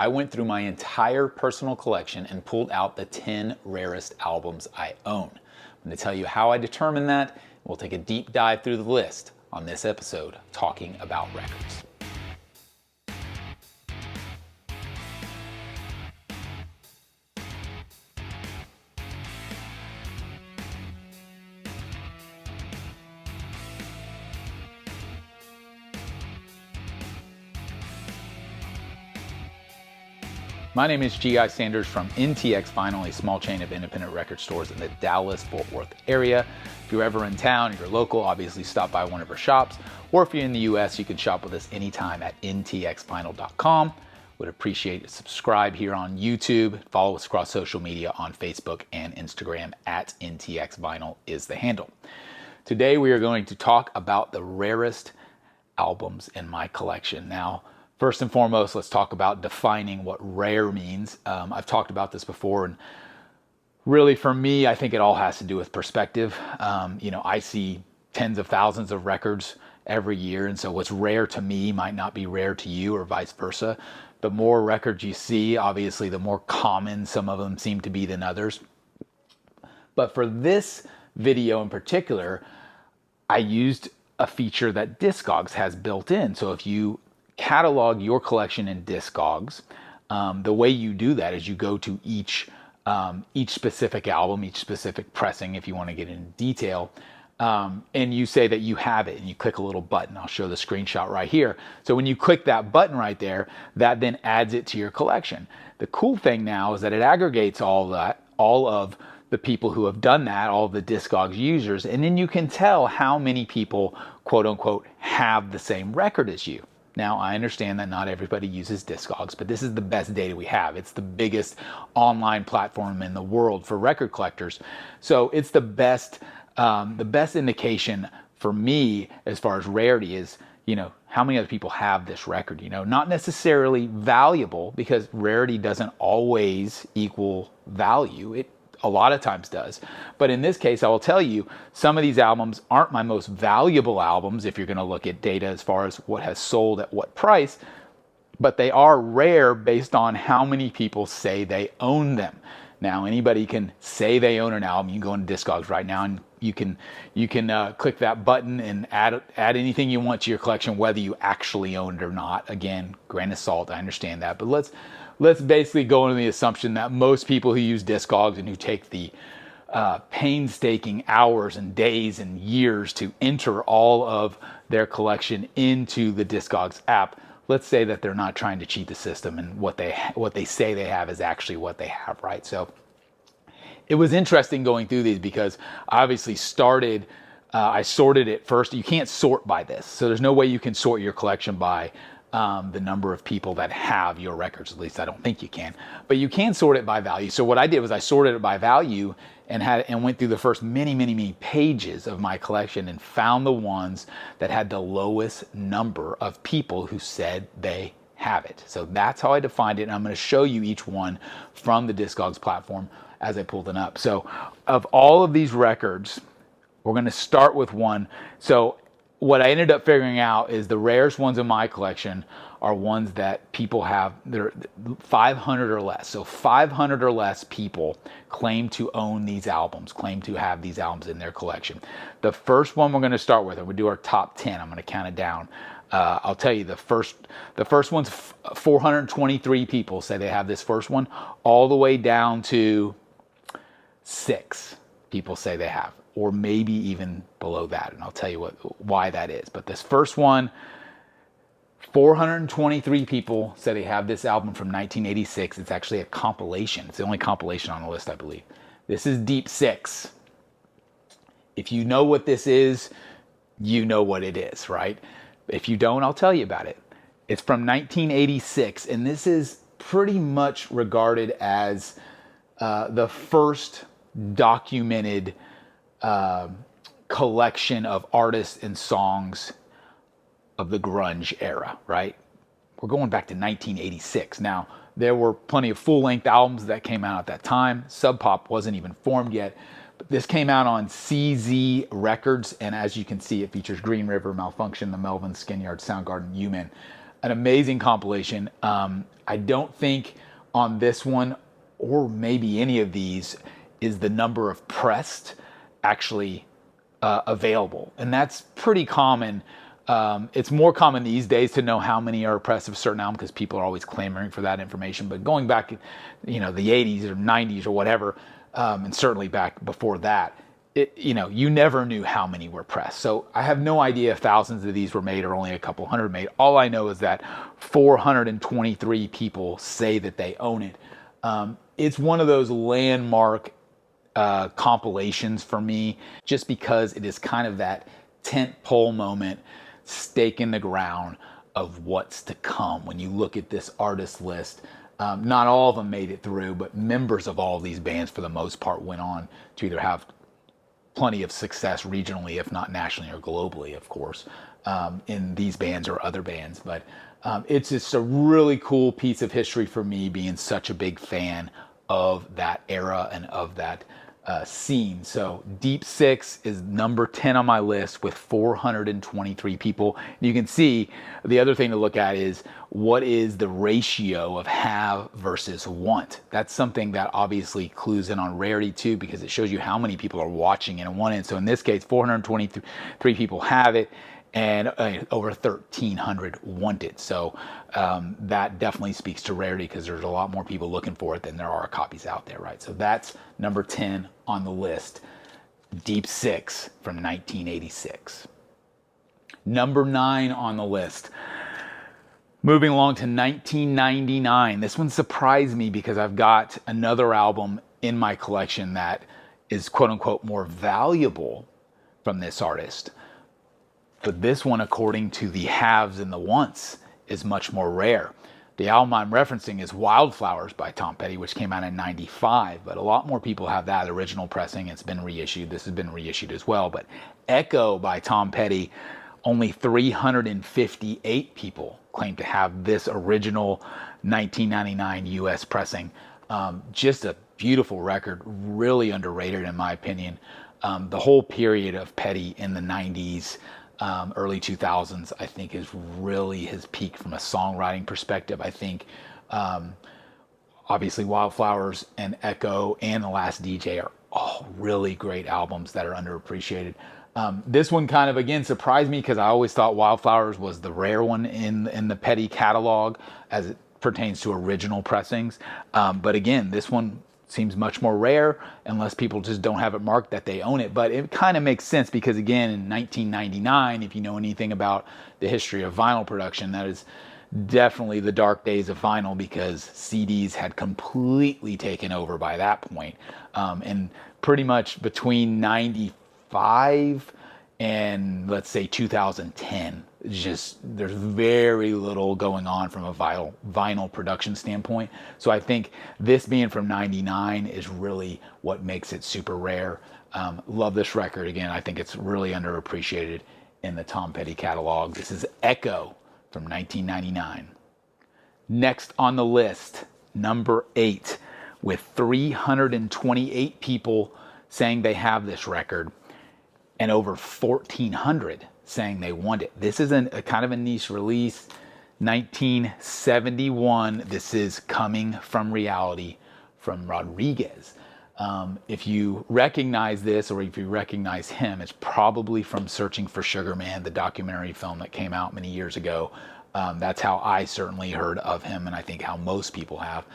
I went through my entire personal collection and pulled out the 10 rarest albums I own. I'm going to tell you how I determined that. We'll take a deep dive through the list on this episode, Talking About Records. My name is G.I. Sanders from NTX Vinyl, a small chain of independent record stores in the Dallas-Fort Worth area. If you're ever in town, you're local, obviously stop by one of our shops. Or if you're in the US, you can shop with us anytime at ntxvinyl.com. Would appreciate it. Subscribe here on YouTube. Follow us across social media on Facebook and Instagram at NTX Vinyl is the handle. Today we are going to talk about the rarest albums in my collection. Now, first and foremost, let's talk about defining what rare means. I've talked about this before, and really for me, I think it all has to do with perspective. I see tens of thousands of records every year, and so what's rare to me might not be rare to you or vice versa. The more records you see, obviously, the more common some of them seem to be than others. But for this video in particular, I used a feature that Discogs has built in. So if you catalog your collection in Discogs, the way you do that is you go to each specific album, each specific pressing, if you want to get into detail, and you say that you have it, and you click a little button. I'll show the screenshot right here. So when you click that button right there, that then adds it to your collection. The cool thing now is that it aggregates all of the people who have done that, all of the Discogs users, and then you can tell how many people, quote unquote, have the same record as you. Now, I understand that not everybody uses Discogs, but this is the best data we have. It's the biggest online platform in the world for record collectors. So it's the best indication for me as far as rarity is, how many other people have this record, not necessarily valuable, because rarity doesn't always equal value. It a lot of times does. But in this case, I will tell you, some of these albums aren't my most valuable albums if you're going to look at data as far as what has sold at what price, but they are rare based on how many people say they own them. Now, anybody can say they own an album. You can go into Discogs right now and you can click that button and add anything you want to your collection, whether you actually own it or not. Again, grain of salt, I understand that. But let's basically go into the assumption that most people who use Discogs and who take the painstaking hours and days and years to enter all of their collection into the Discogs app, let's say that they're not trying to cheat the system, and what they say they have is actually what they have, right? So it was interesting going through these, because I obviously I sorted it first. You can't sort by this, so there's no way you can sort your collection by the number of people that have your records. At least I don't think you can, but you can sort it by value. So what I did was I sorted it by value and went through the first many pages of my collection and found the ones that had the lowest number of people who said they have it. So that's how I defined it, and I'm going to show you each one from the Discogs platform as I pull them up. So of all of these records, we're going to start with one. So what I ended up figuring out is the rarest ones in my collection are ones that people have, they're 500 or less. So 500 or less people claim to own these albums, claim to have these albums in their collection. The first one we're going to start with, and we do our top 10. I'm going to count it down. I'll tell you, the first one's 423 people say they have this first one, all the way down to 6 people say they have, or maybe even below that, and I'll tell you why that is. But this first one, 423 people say they have this album from 1986. It's actually a compilation. It's the only compilation on the list, I believe. This is Deep Six. If you know what this is, you know what it is, right? If you don't, I'll tell you about it. It's from 1986, and this is pretty much regarded as the first documented collection of artists and songs of the grunge era, right? We're going back to 1986. Now, there were plenty of full-length albums that came out at that time. Sub Pop wasn't even formed yet. But this came out on CZ Records, and as you can see, it features Green River, Malfunction, The Melvins, Skinyard, Soundgarden, Human. An amazing compilation. I don't think on this one, or maybe any of these, is the number of pressed actually available. And that's pretty common. It's more common these days to know how many are pressed of a certain album because people are always clamoring for that information. But going back, the 80s or 90s or whatever, and certainly back before that, you never knew how many were pressed. So I have no idea if thousands of these were made or only a couple hundred made. All I know is that 423 people say that they own it. It's one of those landmark compilations for me, just because it is kind of that tent pole moment, stake in the ground of what's to come. When you look at this artist list, not all of them made it through, but members of all of these bands for the most part went on to either have plenty of success regionally, if not nationally or globally, of course, in these bands or other bands. But it's just a really cool piece of history for me, being such a big fan of that era and of that scene. So Deep Six is number 10 on my list with 423 people. You can see the other thing to look at is what is the ratio of have versus want. That's something that obviously clues in on rarity too, because it shows you how many people are watching it and want it. So in this case, 423 people have it, and over 1,300 want it. So that definitely speaks to rarity, because there's a lot more people looking for it than there are copies out there, right? So that's number 10 on the list, Deep Six from 1986. Number 9 on the list, moving along to 1999. This one surprised me because I've got another album in my collection that is quote unquote more valuable from this artist. But this one, according to the haves and the wants, is much more rare. The album I'm referencing is Wildflowers by Tom Petty, which came out in 95, but a lot more people have that original pressing. It's been reissued. This has been reissued as well. But Echo by Tom Petty, only 358 people claim to have this original 1999 US pressing. Just a beautiful record, really underrated in my opinion. The whole period of Petty in the 90s, early 2000s, I think is really his peak from a songwriting perspective. I think obviously Wildflowers and Echo and The Last DJ are all really great albums that are underappreciated. This one kind of, again, surprised me because I always thought Wildflowers was the rare one in the Petty catalog as it pertains to original pressings. But again, this one seems much more rare unless people just don't have it marked that they own it. But it kind of makes sense because, again, in 1999, if you know anything about the history of vinyl production, that is definitely the dark days of vinyl, because CDs had completely taken over by that point. And pretty much between 95 and let's say 2010, just there's very little going on from a vinyl production standpoint. So I think this being from 99 is really what makes it super rare. Love this record. Again, I think it's really underappreciated in the Tom Petty catalog. This is Echo from 1999. Next on the list, number 8, with 328 people saying they have this record and over 1,400 saying they want it. This is a kind of a niche release, 1971. This is Coming From Reality from Rodriguez. If you recognize this, or if you recognize him, it's probably from Searching for Sugar Man, the documentary film that came out many years ago. That's how I certainly heard of him, and I think how most people have.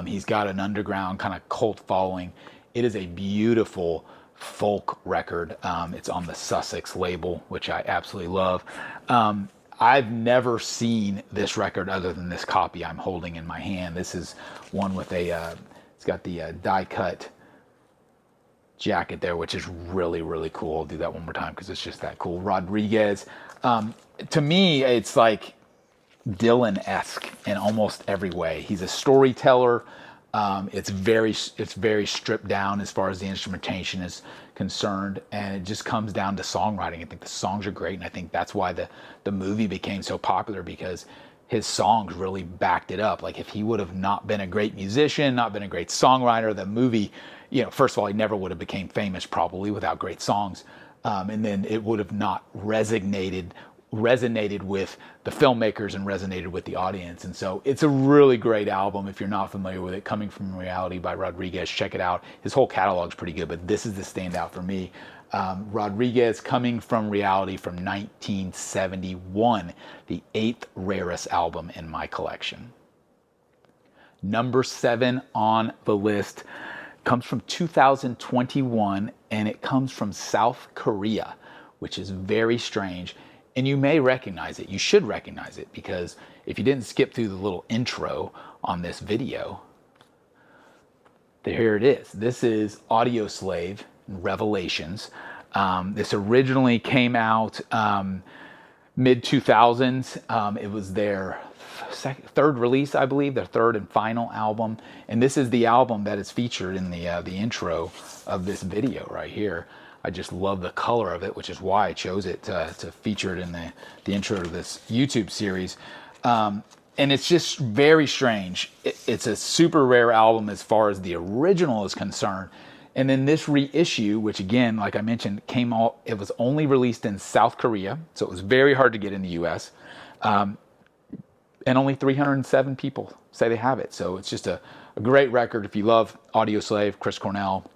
He's got an underground kind of cult following. It is a beautiful folk record. It's on the Sussex label, which I absolutely love. I've never seen this record other than this copy I'm holding in my hand. This is one with it's got the die cut jacket there, which is really, really cool. I'll do that one more time because it's just that cool. Rodriguez. To me, it's like Dylan-esque in almost every way. He's a storyteller. It's very stripped down as far as the instrumentation is concerned, and it just comes down to songwriting. I think the songs are great, and I think that's why the movie became so popular, because his songs really backed it up. Like, if he would have not been a great musician, not been a great songwriter, the movie, first of all, he never would have became famous probably without great songs, and then it would have not resonated resonated with the filmmakers and resonated with the audience. And so it's a really great album. If you're not familiar with it, Coming From Reality by Rodriguez, check it out. His whole catalog's pretty good, but this is the standout for me. Rodriguez, Coming From Reality from 1971, the 8th rarest album in my collection. Number 7 on the list comes from 2021, and it comes from South Korea, which is very strange. And you may recognize it. You should recognize it, because if you didn't skip through the little intro on this video, here it is. This is Audioslave, Revelations. This originally came out mid-2000s. It was their third release, I believe, their third and final album. And this is the album that is featured in the intro of this video right here. I just love the color of it, which is why I chose it to feature it in the intro to this YouTube series. And it's just very strange. It's a super rare album as far as the original is concerned. And then this reissue, which again, like I mentioned, it was only released in South Korea, so it was very hard to get in the US. And only 307 people say they have it. So it's just a great record. If you love Audioslave, Chris Cornell,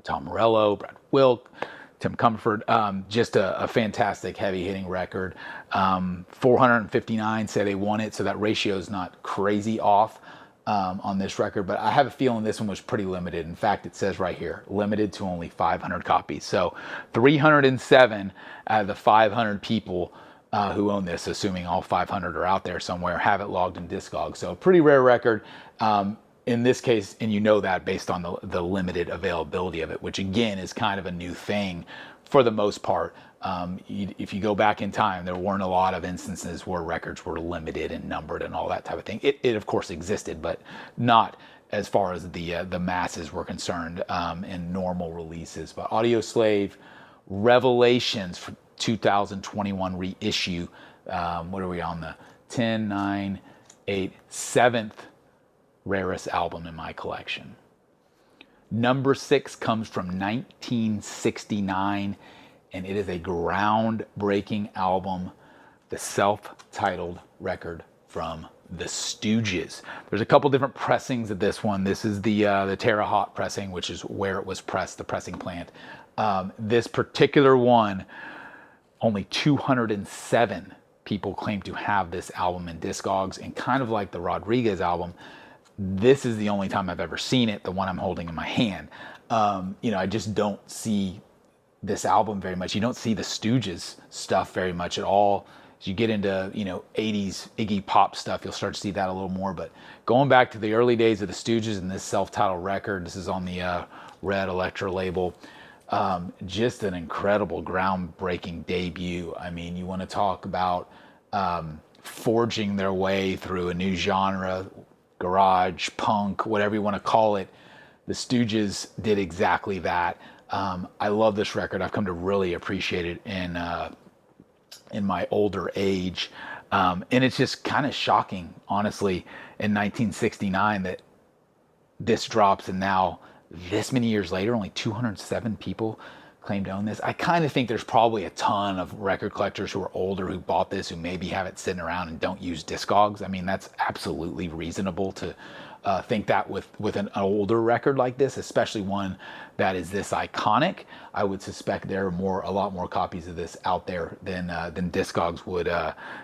Tom Morello, Brad Wilk, Tim Comfort, just a fantastic heavy-hitting record. 459 say they want it, so that ratio is not crazy off on this record, but I have a feeling this one was pretty limited. In fact, it says right here, limited to only 500 copies. So 307 out of the 500 people who own this, assuming all 500 are out there somewhere, have it logged in Discogs. So a pretty rare record. In this case, and you know that based on the limited availability of it, which again is kind of a new thing for the most part. If you go back in time, there weren't a lot of instances where records were limited and numbered and all that type of thing. It of course existed, but not as far as the masses were concerned in normal releases. But Audioslave, Revelations from 2021 reissue. What are we on, the 10, 9, 8, 7th rarest album in my collection. Number 6 comes from 1969, and it is a groundbreaking album, the self-titled record from the Stooges. There's a couple different pressings of this one. This is the Terre Haute pressing, which is where it was pressed, the pressing plant. This particular one, only 207 people claim to have this album in Discogs, and kind of like the Rodriguez album, this is the only time I've ever seen it, the one I'm holding in my hand. I just don't see this album very much. You don't see the Stooges stuff very much at all. As you get into, 80s Iggy Pop stuff, you'll start to see that a little more. But going back to the early days of the Stooges and this self-titled record, this is on the Red Electra label. Just an incredible, groundbreaking debut. I mean, you want to talk about forging their way through a new genre, garage, punk, whatever you want to call it. The Stooges did exactly that. I love this record. I've come to really appreciate it in my older age. And it's just kind of shocking, honestly, in 1969 that this drops, and now this many years later, only 207 people claim to own this. I kind of think there's probably a ton of record collectors who are older who bought this, who maybe have it sitting around and don't use Discogs. I mean, that's absolutely reasonable to think that with an older record like this, especially one that is this iconic. I would suspect there are a lot more copies of this out there than Discogs would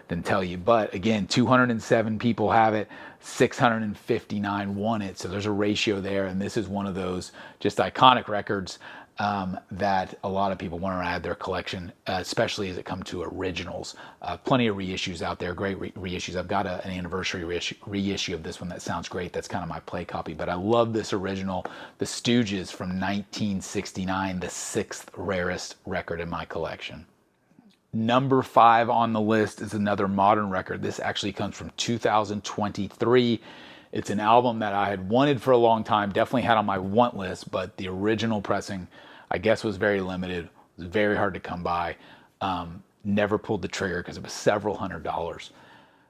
than tell you. But again, 207 people have it, 659 want it. So there's a ratio there, and this is one of those just iconic records that a lot of people want to add their collection, especially as it comes to originals. Plenty of reissues out there, great reissues. I've got an anniversary reissue of this one that sounds great. That's kind of my play copy, but I love this original, the Stooges from 1969, the 6th rarest record in my collection. Number 5 on the list is another modern record. This actually comes from 2023. It's an album that I had wanted for a long time, definitely had on my want list, but the original pressing, I guess, was very limited. It was very hard to come by. Never pulled the trigger because it was several $100s.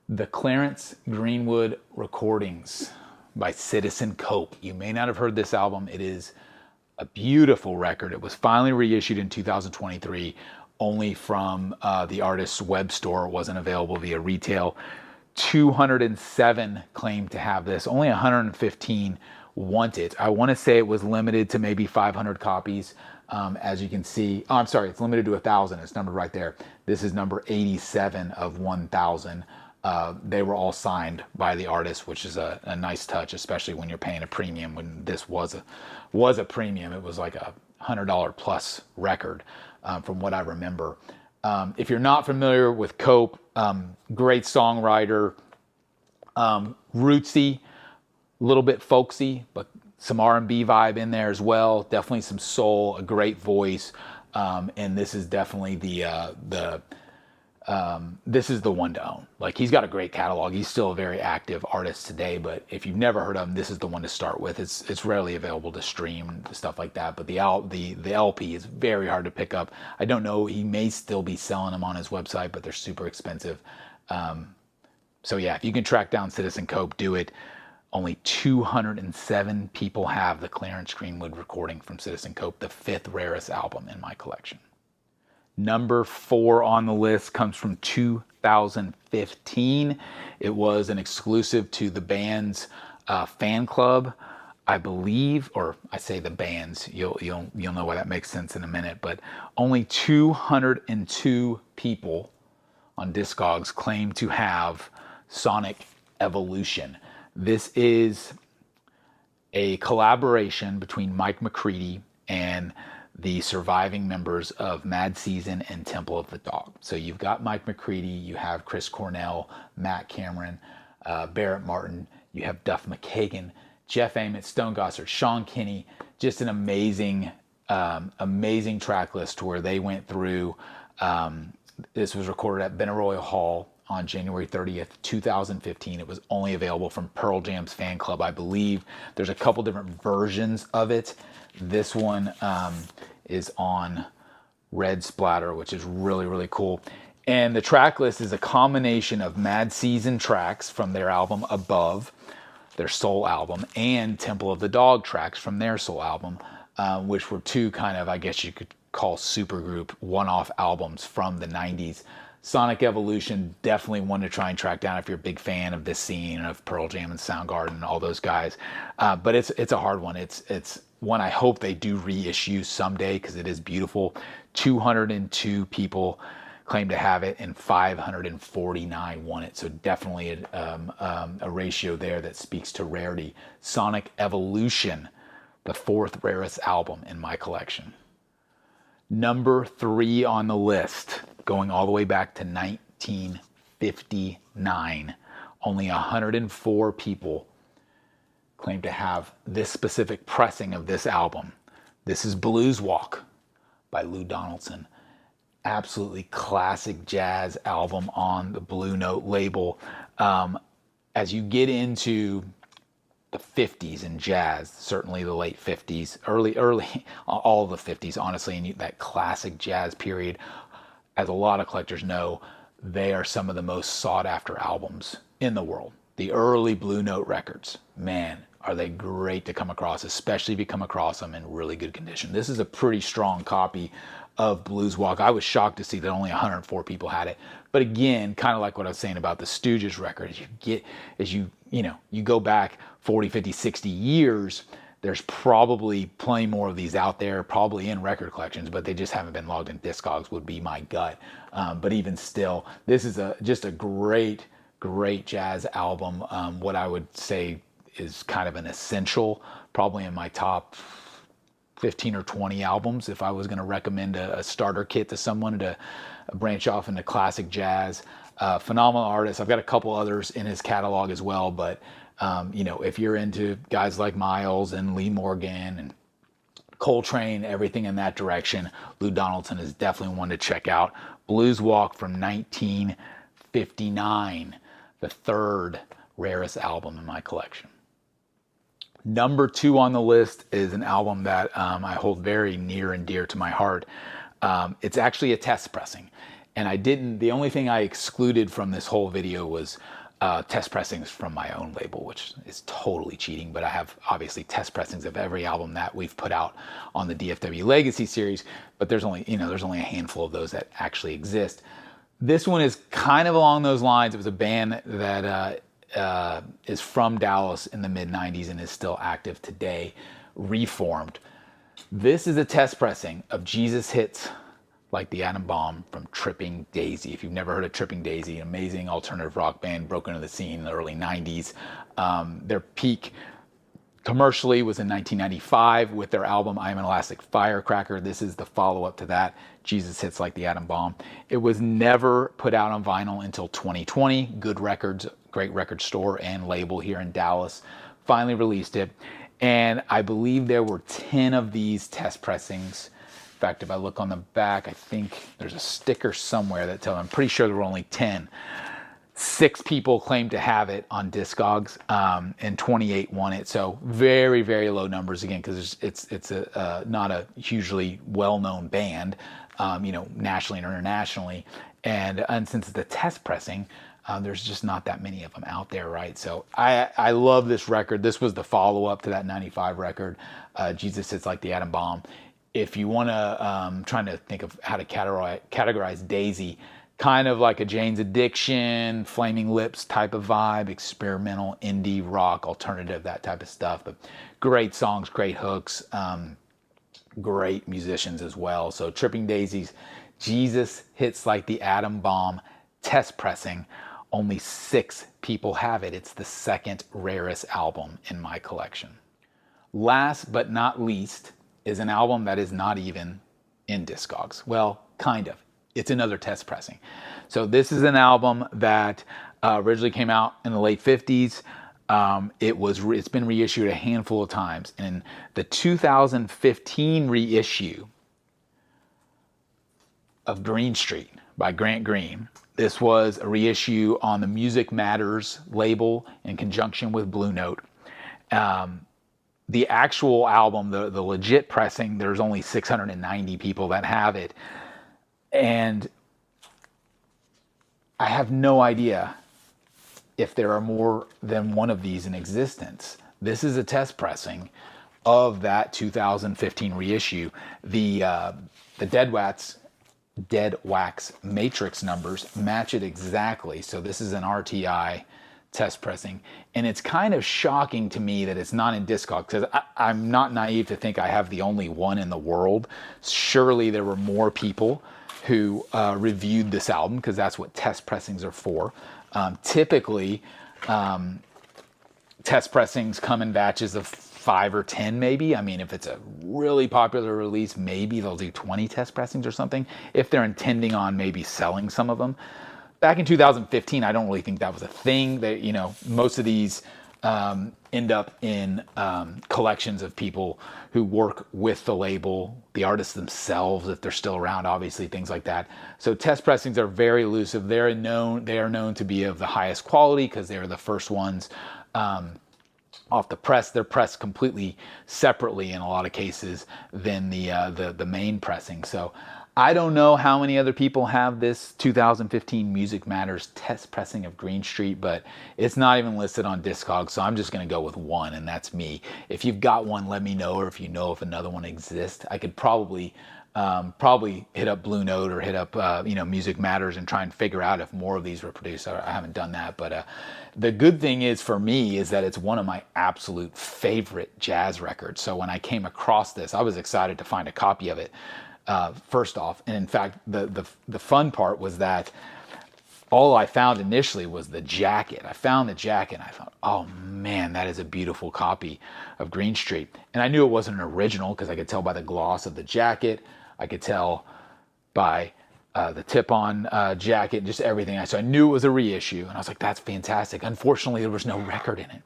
The Clarence Greenwood Recordings by Citizen Cope. You may not have heard this album. It is a beautiful record. It was finally reissued in 2023 only from the artist's web store. It wasn't available via retail. 207 claimed to have this. Only 115 want it. I want to say it was limited to maybe 500 copies. As you can see, oh, I'm sorry, it's limited to 1,000. It's numbered right there. This is number 87 of 1,000. They were all signed by the artist, which is a nice touch, especially when you're paying a premium. When this was a premium, it was like a $100 plus record, from what I remember. If you're not familiar with Cope, great songwriter, rootsy, a little bit folksy, but some R&B vibe in there as well. Definitely some soul, a great voice, and this is definitely this is the one to own. Like, he's got a great catalog. He's still a very active artist today, but if you've never heard of him, this is the one to start with. It's rarely available to stream, stuff like that, but the LP is very hard to pick up. I don't know, he may still be selling them on his website, but they're super expensive. So yeah, if you can track down Citizen Cope, do it. Only 207 people have the Clarence Greenwood recording from Citizen Cope, the 5th rarest album in my collection. Number 4 on the list comes from 2015. It was an exclusive to the band's fan club, I believe, or I say the band's. You'll know why that makes sense in a minute. But only 202 people on Discogs claim to have Sonic Evolution. This is a collaboration between Mike McCready and the surviving members of Mad Season and Temple of the Dog. So you've got Mike McCready, you have Chris Cornell, Matt Cameron, Barrett Martin, you have Duff McKagan, Jeff Ament, Stone Gossard, Sean Kinney. Just an amazing track list where they went through. This was recorded at Benaroya Hall on January 30th, 2015. It was only available from Pearl Jam's fan club, I believe. There's a couple different versions of it. This one is on Red Splatter, which is really, really cool. And the track list is a combination of Mad Season tracks from their album Above, their soul album, and Temple of the Dog tracks from their soul album, which were two kind of, I guess you could call supergroup one-off albums from the 90s. Sonic Evolution, definitely one to try and track down if you're a big fan of this scene, of Pearl Jam and Soundgarden and all those guys. But it's a hard one. It's one I hope they do reissue someday because it is beautiful. 202 people claim to have it and 549 want it. So definitely a ratio there that speaks to rarity. Sonic Evolution, the 4th rarest album in my collection. Number 3 on the list, going all the way back to 1959. Only 104 people claim to have this specific pressing of this album. This is Blues Walk by Lou Donaldson. Absolutely classic jazz album on the Blue Note label. As you get into the 50s in jazz, certainly the late 50s, early, all of the 50s, honestly, and that classic jazz period, as a lot of collectors know, they are some of the most sought after albums in the world. The early Blue Note records, man, are they great to come across, especially if you come across them in really good condition. This is a pretty strong copy of Blues Walk. I was shocked to see that only 104 people had it. But again, kind of like what I was saying about the Stooges record, as you go back 40, 50, 60 years, there's probably plenty more of these out there, probably in record collections, but they just haven't been logged in Discogs, would be my gut. But even still, this is just a great jazz album. What I would say is kind of an essential, probably in my top 15 or 20 albums if I was going to recommend a starter kit to someone to branch off into classic jazz. Phenomenal artist. I've got a couple others in his catalog as well, but if you're into guys like Miles and Lee Morgan and Coltrane, everything in that direction, Lou Donaldson is definitely one to check out. Blues Walk from 1959, the 3rd rarest album in my collection. Number 2 on the list is an album that I hold very near and dear to my heart. It's actually a test pressing. And the only thing I excluded from this whole video was test pressings from my own label, which is totally cheating, but I have obviously test pressings of every album that we've put out on the DFW Legacy series, but there's only a handful of those that actually exist. This one is kind of along those lines. It was a band that is from Dallas in the mid-90s and is still active today, Reformed. This is a test pressing of Jesus Hits Like the Atom Bomb from Tripping Daisy. If you've never heard of Tripping Daisy, an amazing alternative rock band, broke into the scene in the early 90s. Their peak commercially was in 1995 with their album I Am an Elastic Firecracker. This is the follow-up to that, Jesus Hits Like the Atom Bomb. It was never put out on vinyl until 2020. Good Records, great record store and label here in Dallas, finally released it. And I believe there were 10 of these test pressings. In fact, if I look on the back, I think there's a sticker somewhere that tells, I'm pretty sure there were only 10. 6 people claimed to have it on Discogs, and 28 won it. So very, very low numbers again, because it's not a hugely well-known band, nationally and internationally. And since it's a test pressing, there's just not that many of them out there, right? So I love this record. This was the follow-up to that 95 record, Jesus Hits Like the Atom Bomb. If you want to, trying to think of how to categorize Daisy, kind of like a Jane's Addiction, Flaming Lips type of vibe, experimental, indie, rock, alternative, that type of stuff. But great songs, great hooks, great musicians as well. So Tripping Daisies, Jesus Hits Like the Atom Bomb, test pressing. Only 6 people have it. It's the second rarest album in my collection. Last but not least is an album that is not even in Discogs. Well, kind of. It's another test pressing. So this is an album that originally came out in the late 50s. It's been reissued a handful of times. In the 2015 reissue of Green Street by Grant Green, this was a reissue on the Music Matters label in conjunction with Blue Note. The actual album, the legit pressing, there's only 690 people that have it. And I have no idea if there are more than one of these in existence. This is a test pressing of that 2015 reissue. The Dead Wax matrix numbers match it exactly. So this is an RTI test pressing, and it's kind of shocking to me that it's not in Discogs, because I'm not naive to think I have the only one in the world. Surely there were more people who reviewed this album, because that's what test pressings are for. Typically, test pressings come in batches of 5 or 10 maybe. I mean, if it's a really popular release, maybe they'll do 20 test pressings or something, if they're intending on maybe selling some of them. Back in 2015, I don't really think that was a thing. That, most of these end up in collections of people who work with the label, the artists themselves, if they're still around, obviously, things like that. So test pressings are very elusive. They are known to be of the highest quality because they are the first ones off the press. They're pressed completely separately in a lot of cases than the main pressing. So I don't know how many other people have this 2015 Music Matters test pressing of Green Street, but it's not even listed on Discogs, so I'm just going to go with one, and that's me. If you've got one, let me know, or if you know if another one exists. I could probably hit up Blue Note or hit up Music Matters and try and figure out if more of these were produced. I haven't done that, but the good thing is for me is that it's one of my absolute favorite jazz records. So when I came across this, I was excited to find a copy of it. First off, and in fact, the fun part was that all I found initially was the jacket. I found the jacket and I thought, oh man, that is a beautiful copy of Green Street. And I knew it wasn't an original because I could tell by the gloss of the jacket. I could tell by the tip-on jacket, just everything. So I knew it was a reissue, and I was like, that's fantastic. Unfortunately, there was no record in it.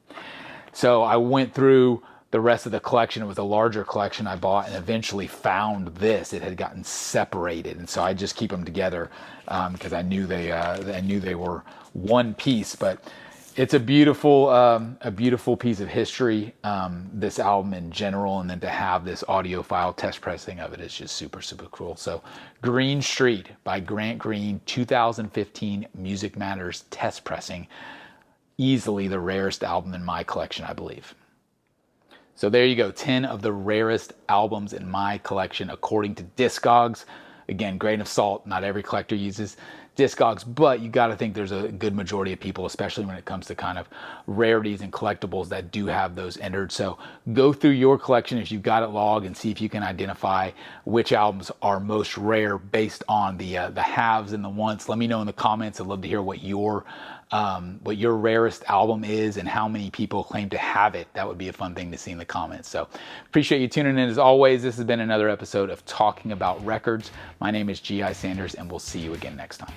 So I went through the rest of the collection. It was a larger collection I bought, and eventually found this. It had gotten separated, and so I just keep them together because I knew they were one piece. But it's a beautiful piece of history. This album in general, and then to have this audiophile test pressing of it is just super, super cool. So, Green Street by Grant Green, 2015 Music Matters test pressing. easily the rarest album in my collection, I believe. So there you go, 10 of the rarest albums in my collection according to Discogs. Again, grain of salt, not every collector uses Discogs, but you got to think there's a good majority of people, especially when it comes to kind of rarities and collectibles, that do have those entered. So go through your collection if you've got it logged and see if you can identify which albums are most rare based on the haves and the wants. Let me know in the comments. I'd love to hear what your rarest album is and how many people claim to have it. That would be a fun thing to see in the comments. So appreciate you tuning in as always. This has been another episode of Talking About Records. My name is G.I. Sanders, and we'll see you again next time.